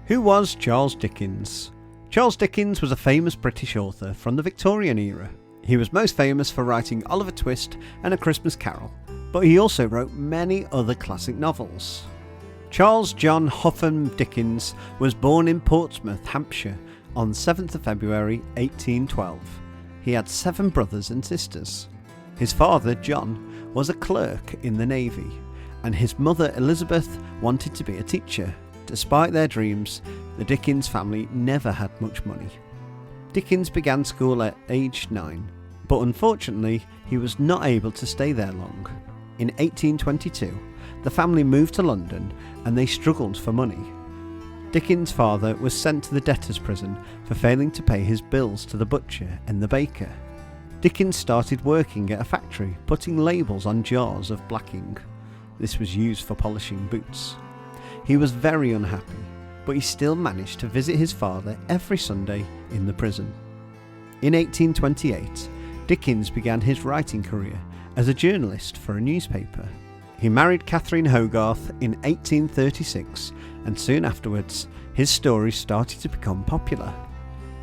Who was Charles Dickens? Charles Dickens was a famous British author from the Victorian era. He was most famous for writing Oliver Twist and A Christmas Carol, but he also wrote many other classic novels. Charles John Huffam Dickens was born in Portsmouth, Hampshire on 7th of February 1812. He had 7 brothers and sisters. His father, John, was a clerk in the Navy, and his mother, Elizabeth, wanted to be a teacher. Despite their dreams, the Dickens family never had much money. Dickens began school at age 9, but unfortunately he was not able to stay there long. In 1822, the family moved to London and they struggled for money. Dickens' father was sent to the debtors' prison for failing to pay his bills to the butcher and the baker. Dickens started working at a factory putting labels on jars of blacking. This was used for polishing boots. He was very unhappy, but he still managed to visit his father every Sunday in the prison. In 1828, Dickens began his writing career as a journalist for a newspaper. He married Catherine Hogarth in 1836, and soon afterwards, his stories started to become popular.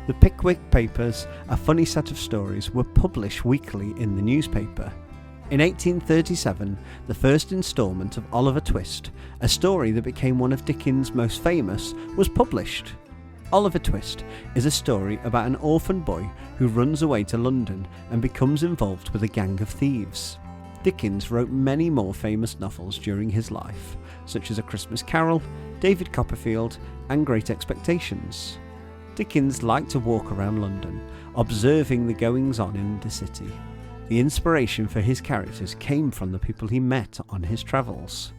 The Pickwick Papers, a funny set of stories, were published weekly in the newspaper. In 1837, the first instalment of Oliver Twist, a story that became one of Dickens' most famous, was published. Oliver Twist is a story about an orphan boy who runs away to London and becomes involved with a gang of thieves. Dickens wrote many more famous novels during his life, such as A Christmas Carol, David Copperfield, and Great Expectations. Dickens liked to walk around London, observing the goings-on in the city. The inspiration for his characters came from the people he met on his travels.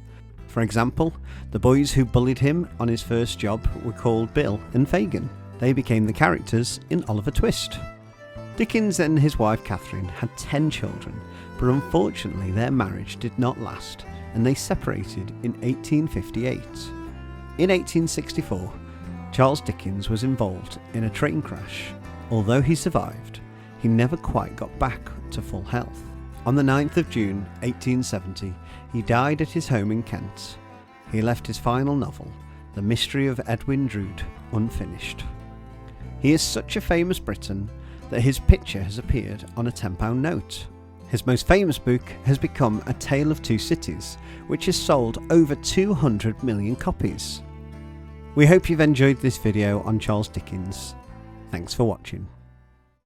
For example, the boys who bullied him on his first job were called Bill and Fagin. They became the characters in Oliver Twist. Dickens and his wife Catherine had 10 children, but unfortunately their marriage did not last and they separated in 1858. In 1864, Charles Dickens was involved in a train crash. Although he survived, he never quite got back to full health. On the 9th of June 1870, he died at his home in Kent. He left his final novel, The Mystery of Edwin Drood, unfinished. He is such a famous Briton that his picture has appeared on a £10 note. His most famous book has become A Tale of Two Cities, which has sold over 200 million copies. We hope you've enjoyed this video on Charles Dickens. Thanks for watching.